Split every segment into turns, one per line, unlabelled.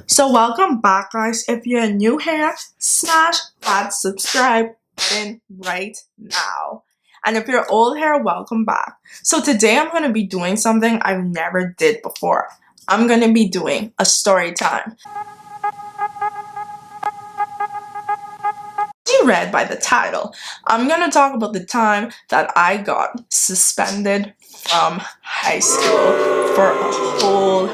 So welcome back, guys. If you're new here, smash that subscribe button right now. And if you're old here, welcome back. So today I'm going to be doing something I've never did before. I'm going to be doing a story time. As you read by the title, I'm going to talk about the time that I got suspended from high school for a whole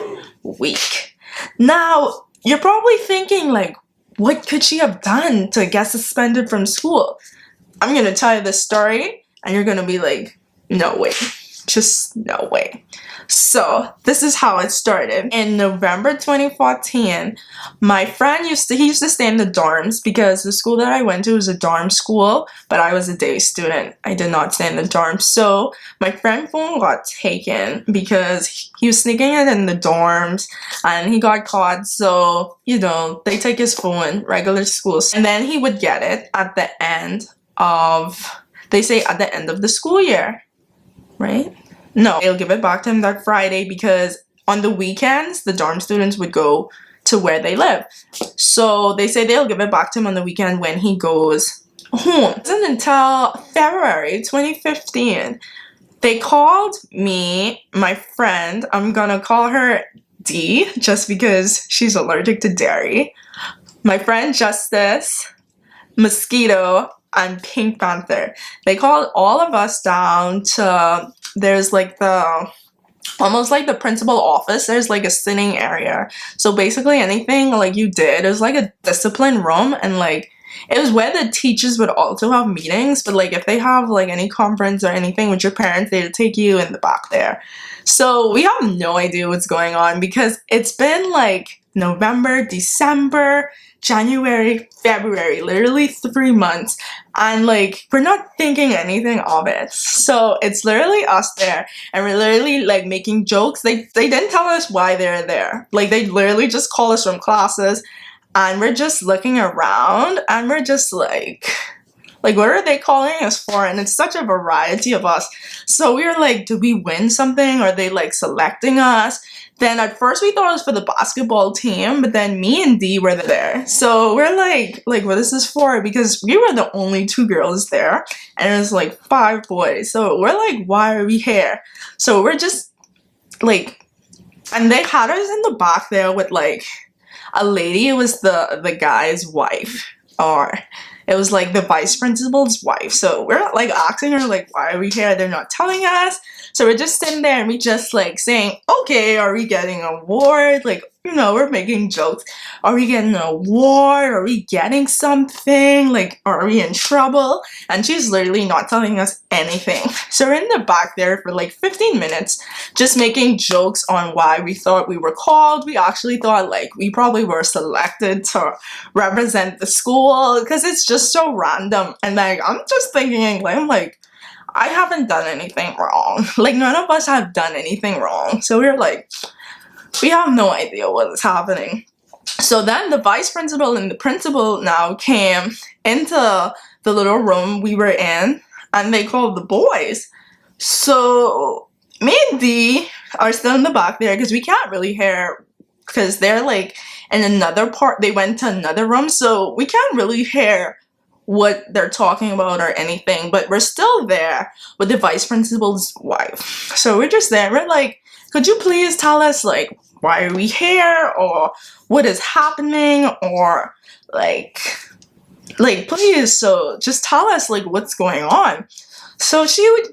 week. Now, you're probably thinking, like, what could she have done to get suspended from school? I'm gonna tell you this story, and you're gonna be like, no way. Just no way. So, this is how it started. In November 2014, my friend he used to stay in the dorms because the school that I went to was a dorm school, but I was a day student. I did not stay in the dorm. So, my friend's phone got taken because he was sneaking it in the dorms and he got caught. So, they take his phone, regular schools, and then he would get it at the end they say at the end of the school year, right? No, they'll give it back to him that Friday because on the weekends, the dorm students would go to where they live. So they say they'll give it back to him on the weekend when he goes home. It wasn't until February 2015, they called me, my friend, I'm gonna call her D just because she's allergic to dairy. My friend Justice, Mosquito, and Pink Panther. They called all of us down to, there's like almost like the principal office, there's like a sitting area. So basically anything like you did, it was like a discipline room, and like it was where the teachers would also have meetings, but like if they have like any conference or anything with your parents, they'd take you in the back there. So we have no idea what's going on because it's been like November, December, January, February, literally 3 months, and like we're not thinking anything of it. So it's literally us there, and we're literally like making jokes. They didn't tell us why they're there. Like they literally just call us from classes, and we're just looking around, and we're just like what are they calling us for? And it's such a variety of us. So we were like, did we win something? Are they like selecting us? Then at first we thought it was for the basketball team, but then me and D were there. So we're like what is this for? Because we were the only two girls there, and it was like 5 boys. So we're like, why are we here? So we're just like, and they had us in the back there with like a lady. It was the guy's wife, or it was like the vice principal's wife. So we're like asking her like, why are we here? They're not telling us. So we're just sitting there and we just like saying, okay, are we getting an award? Like, we're making jokes. Are we getting an award? Are we getting something? Like, are we in trouble? And she's literally not telling us anything. So we're in the back there for like 15 minutes, just making jokes on why we thought we were called. We actually thought like we probably were selected to represent the school because it's just so random. And like, I'm just thinking, like, I'm like, I haven't done anything wrong. Like, none of us have done anything wrong. So we're like, we have no idea what is happening. So then the vice principal and the principal now came into the little room we were in, and they called the boys. So me and D are still in the back there because we can't really hear because they're like in another part. They went to another room, so we can't really hear what they're talking about or anything, but we're still there with the vice principal's wife. So we're just there. We're like, could you please tell us like why are we here, or what is happening, or like please, so just tell us like what's going on. So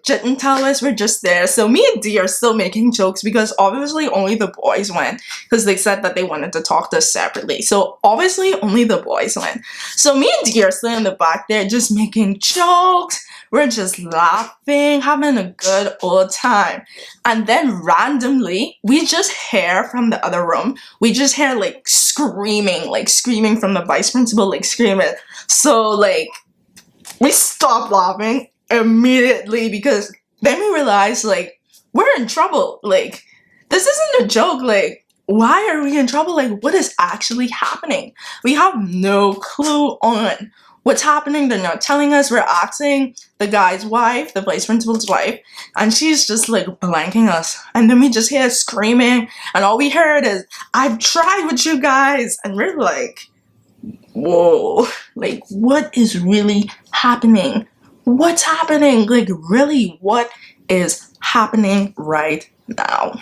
didn't tell us. We're just there. So me and D are still making jokes because obviously only the boys went because they said that they wanted to talk to us separately. So obviously only the boys went. So me and D are still in the back there just making jokes. We're just laughing, having a good old time. And then randomly, we just hear from the other room. We just hear like screaming from the vice principal, like screaming. So like we stopped laughing immediately because then we realized like we're in trouble. Like this isn't a joke. Like why are we in trouble? Like what is actually happening? We have no clue on what's happening? They're not telling us. We're asking the guy's wife, the vice principal's wife, and she's just like blanking us. And then we just hear screaming, and all we heard is, "I've tried with you guys." And we're like, whoa, like what is really happening? What's happening? Like really, what is happening right now?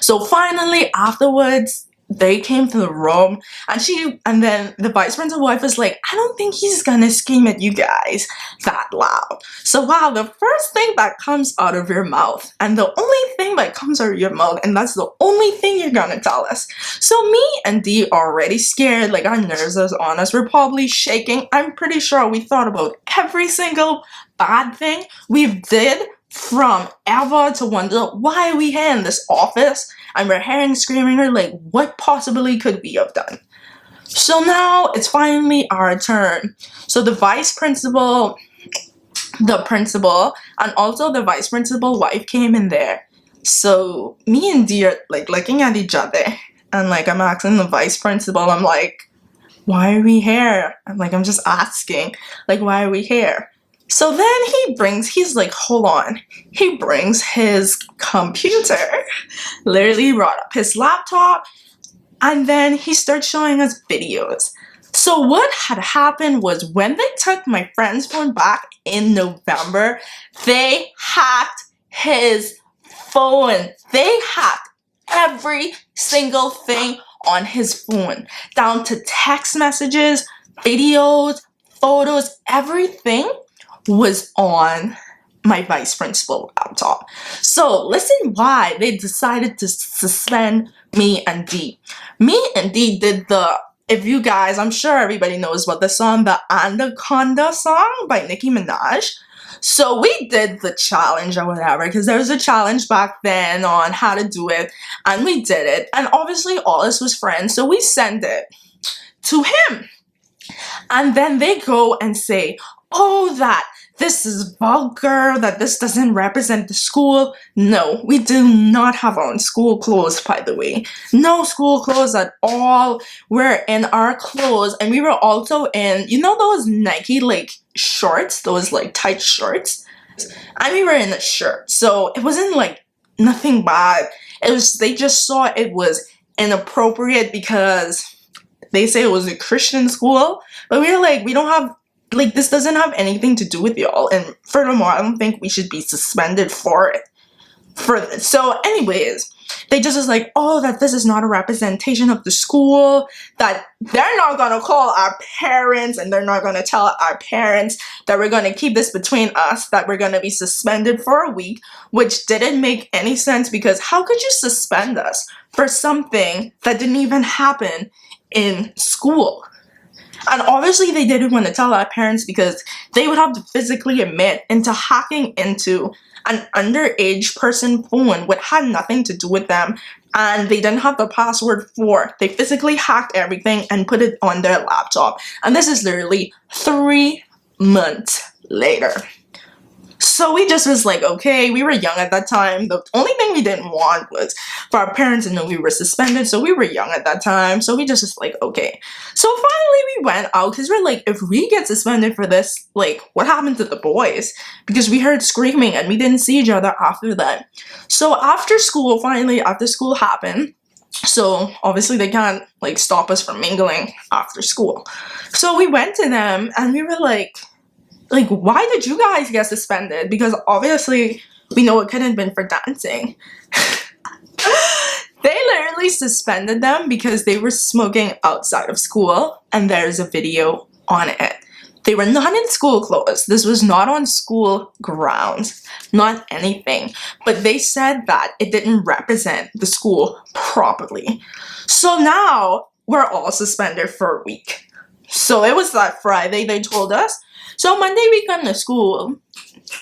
So finally, afterwards, they came to the room, and then the vice principal wife was like, "I don't think he's gonna scream at you guys that loud." So wow, the first thing that comes out of your mouth, and the only thing that comes out of your mouth, and that's the only thing you're gonna tell us. So me and Dee are already scared, like our nerves are on us. We're probably shaking. I'm pretty sure we thought about every single bad thing we did from ever to wonder why are we here in this office and we're hearing screaming. We're like, what possibly could we have done? So now it's finally our turn. So the vice principal, the principal, and also the vice principal wife came in there. So me and Dee are like looking at each other, and like I'm asking the vice principal, I'm like, why are we here? I'm just asking, like, why are we here? So then he's like, hold on. He brings his computer, literally brought up his laptop, and then he starts showing us videos. So what had happened was when they took my friend's phone back in November, they hacked his phone. They hacked every single thing on his phone, down to text messages, videos, photos, everything was on my vice principal laptop. So listen why they decided to suspend me and Dee. Me and Dee did if you guys, I'm sure everybody knows what the song, the Anaconda song by Nicki Minaj. So we did the challenge or whatever, because there was a challenge back then on how to do it, and we did it. And obviously all us was friends, so we sent it to him. And then they go and say, oh, that this is vulgar, that this doesn't represent the school. No, we do not have on school clothes, by the way. No school clothes at all. We're in our clothes, and we were also in, you know those Nike like shorts, those like tight shorts? And we were in a shirt. So it wasn't like nothing bad. It was, they just saw it was inappropriate because they say it was a Christian school, but we were like, we don't have, like, this doesn't have anything to do with y'all, and furthermore, I don't think we should be suspended for it. So anyways, they just was like, oh, that this is not a representation of the school, that they're not gonna call our parents, and they're not gonna tell our parents that we're gonna keep this between us, that we're gonna be suspended for a week, which didn't make any sense, because how could you suspend us for something that didn't even happen in school? And obviously they didn't want to tell our parents because they would have to physically admit into hacking into an underage person's phone, which had nothing to do with them, and they didn't have the password for. They physically hacked everything and put it on their laptop. And this is literally 3 months later. So we just was like, okay, we were young at that time. The only thing we didn't want was for our parents to know we were suspended. So we were young at that time. So we just was like, okay. So finally we went out because we're like, if we get suspended for this, like, what happened to the boys? Because we heard screaming and we didn't see each other after that. So after school happened, so obviously they can't like stop us from mingling after school. So we went to them and we were like, why did you guys get suspended? Because obviously we know it couldn't have been for dancing. They literally suspended them because they were smoking outside of school, and there's a video on it. They were not in school clothes. This was not on school grounds, not anything. But they said that it didn't represent the school properly. So now we're all suspended for a week. So it was that Friday they told us. So Monday we come to school,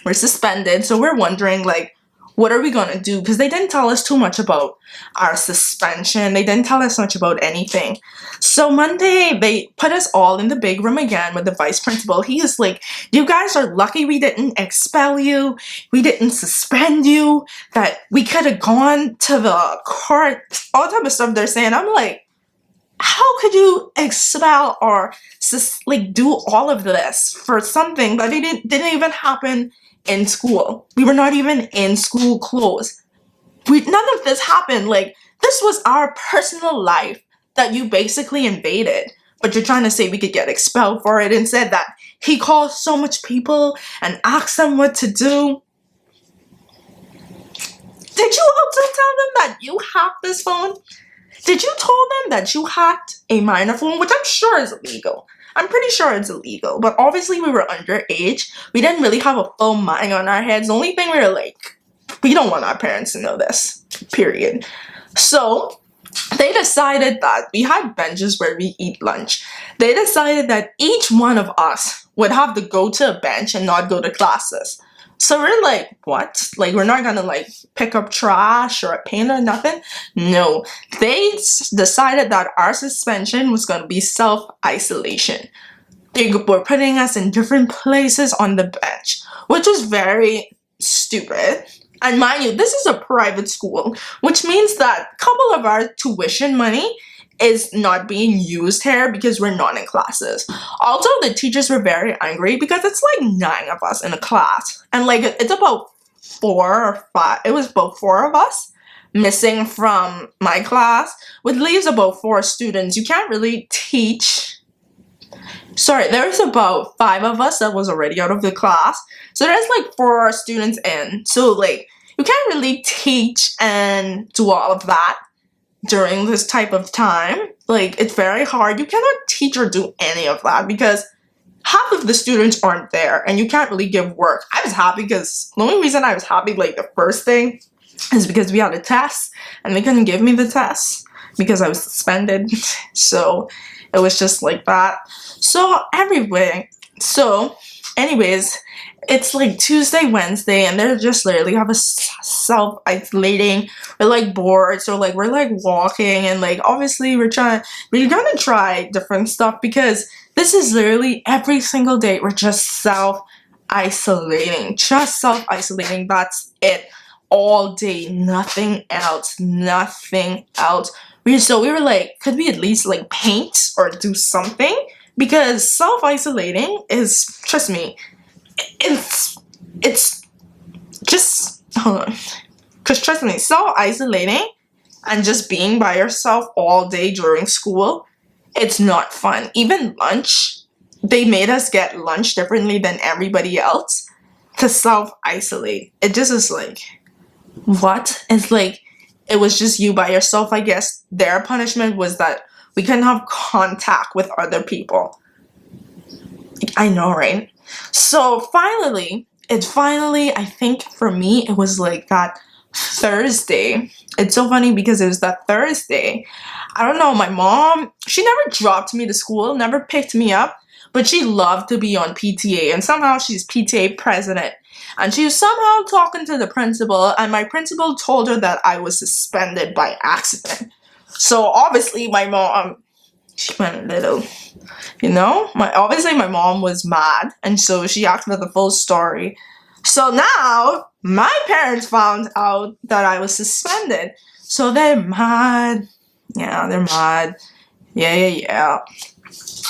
we're suspended, so we're wondering, like, what are we gonna do? Because they didn't tell us too much about our suspension. They didn't tell us much about anything. So Monday, they put us all in the big room again with the vice principal. He is like, you guys are lucky we didn't expel you. We didn't suspend you. That we could have gone to the court. All type of stuff they're saying. I'm like, how could you expel or like do all of this for something that didn't even happen in school? We were not even in school clothes. None of this happened. Like, this was our personal life that you basically invaded. But you're trying to say we could get expelled for it and said that he called so much people and asked them what to do. Did you also tell them that you hacked this phone? Did you tell them that you hacked a minor phone, which I'm sure is illegal? I'm pretty sure it's illegal, but obviously we were underage. We didn't really have a full mind on our heads. The only thing we were like, we don't want our parents to know this, period. So they decided that we had benches where we eat lunch. They decided that each one of us would have to go to a bench and not go to classes. So we're like, what? Like, we're not gonna like pick up trash or paint or nothing? No. They decided that our suspension was gonna be self-isolation. They were putting us in different places on the bench, which was very stupid. And mind you, this is a private school, which means that a couple of our tuition money is not being used here because we're not in classes. Also, the teachers were very angry because it's like 9 of us in a class. And like, it's about 4 or 5, it was about 4 of us missing from my class, which leaves about 4 students. You can't really teach. Sorry, there's about 5 of us that was already out of the class. So there's like 4 students in. So like, you can't really teach and do all of that during this type of time. Like, it's very hard. You cannot teach or do any of that because half of the students aren't there and you can't really give work. I was happy because the only reason I was happy, like, the first thing is because we had a test and they couldn't give me the test because I was suspended. So it was just like that. So anyways, it's like Tuesday, Wednesday, and they're just literally have a self-isolating. We're like bored, so like we're like walking, and like obviously we're gonna try different stuff because this is literally every single day we're just self-isolating. That's it. All day, nothing else. We were like, could we at least like paint or do something? Because self-isolating is, trust me, it's just, hold on, because trust me, self-isolating and just being by yourself all day during school, it's not fun. Even lunch, they made us get lunch differently than everybody else to self-isolate. It just is like, what? It's like, it was just you by yourself. I guess their punishment was that we couldn't have contact with other people. I know, right? So finally, I think for me, it was like that Thursday. It's so funny because it was that Thursday. I don't know, my mom, she never dropped me to school, never picked me up, but she loved to be on PTA, and somehow she's PTA president. And she was somehow talking to the principal, and my principal told her that I was suspended by accident. So obviously my mom, she went a little, obviously my mom was mad, and so she asked for the full story. So now my parents found out that I was suspended. So they're mad. Yeah, they're mad. Yeah.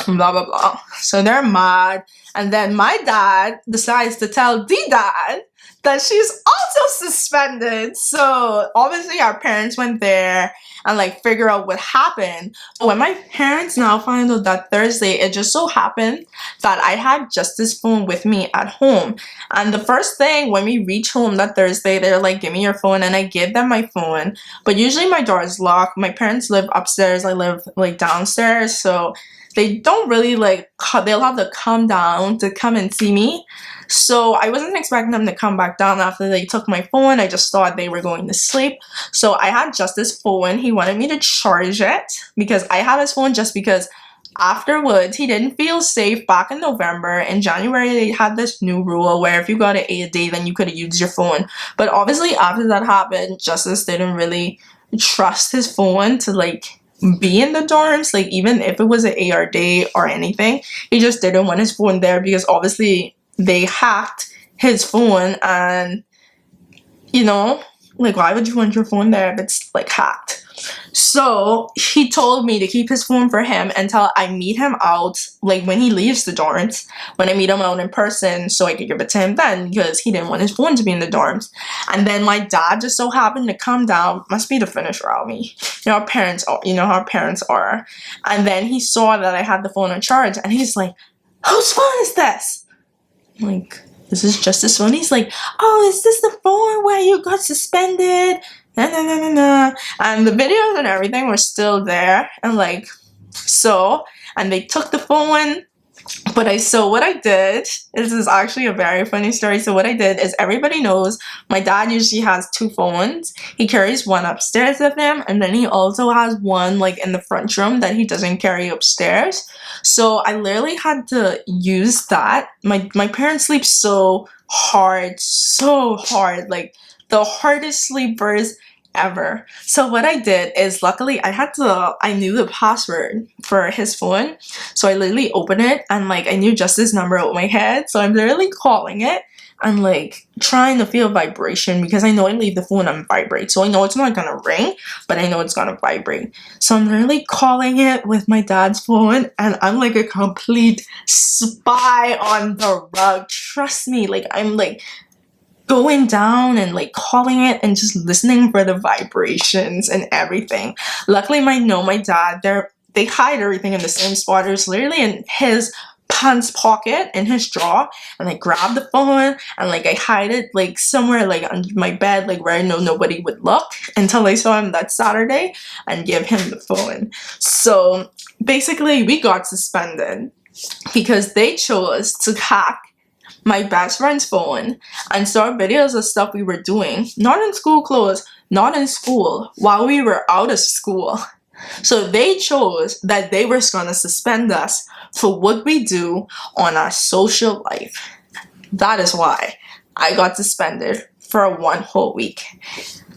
Blah, blah, blah. So they're mad. And then my dad decides to tell D-Dad that she's also suspended. So obviously our parents went there and like figure out what happened. But when my parents now find out that Thursday, it just so happened that I had Justice's phone with me at home. And the first thing when we reach home that Thursday, they're like, give me your phone. And I give them my phone. But usually my door is locked. My parents live upstairs. I live like downstairs. So they don't really like, they'll have to come down to come and see me. So I wasn't expecting them to come back down after they took my phone. I just thought they were going to sleep. So I had Justice's phone. He wanted me to charge it because I had his phone just because afterwards he didn't feel safe. Back in November. In January, they had this new rule where if you got an A a day, then you could use your phone. But obviously after that happened, Justice didn't really trust his phone to like be in the dorms, like even if it was an AR day or anything. He just didn't want his phone there because obviously they hacked his phone, and like why would you want your phone there if it's like hacked? So he told me to keep his phone for him until I meet him out, like when he leaves the dorms, when I meet him out in person, so I could give it to him then, because he didn't want his phone to be in the dorms. And then my dad just so happened to come down, must be to finish around me. You know how parents are, And then he saw that I had the phone on charge, and he's like, "Whose phone is this?" I'm like, "This is just his phone." He's like, "Oh, is this the phone where you got suspended?" Nah, nah, nah, nah, nah. And the videos and everything were still there. And like, and they took the phone. But what I did, this is actually a very funny story. So what I did is, everybody knows my dad usually has 2 phones. He carries one upstairs with him, and then he also has one like in the front room that he doesn't carry upstairs. So I literally had to use that. My parents sleep so hard, like the hardest sleepers ever. So what I did is, luckily I knew the password for his phone. So I literally opened it, and like I knew just his number out my head. So I'm literally calling it and like trying to feel vibration, because I know I leave the phone on vibrate. So I know it's not gonna ring, but I know it's gonna vibrate. So I'm literally calling it with my dad's phone, and I'm like a complete spy on the rug. Trust me, like I'm like going down and like calling it and just listening for the vibrations and everything. Luckily, my dad, they hide everything in the same spot. It was literally in his pants pocket in his drawer, and I grabbed the phone and like I hide it like somewhere like under my bed, like where I know nobody would look, until I saw him that Saturday and give him the phone. So basically, we got suspended because they chose to hack my best friend's phone and saw videos of stuff we were doing, not in school clothes, not in school, while we were out of school. So they chose that they were going to suspend us for what we do on our social life. That is why I got suspended for 1 whole week.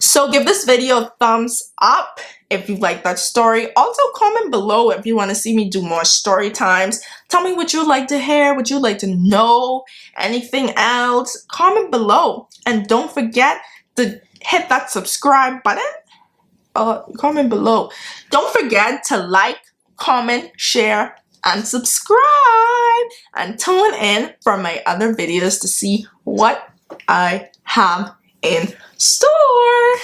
So give this video a thumbs up if you like that story. Also comment below if you want to see me do more story times. Tell me what you'd like to hear, what you'd like to know, anything else. Comment below. And don't forget to hit that subscribe button. Comment below. Don't forget to like, comment, share, and subscribe. And tune in for my other videos to see what I have in store.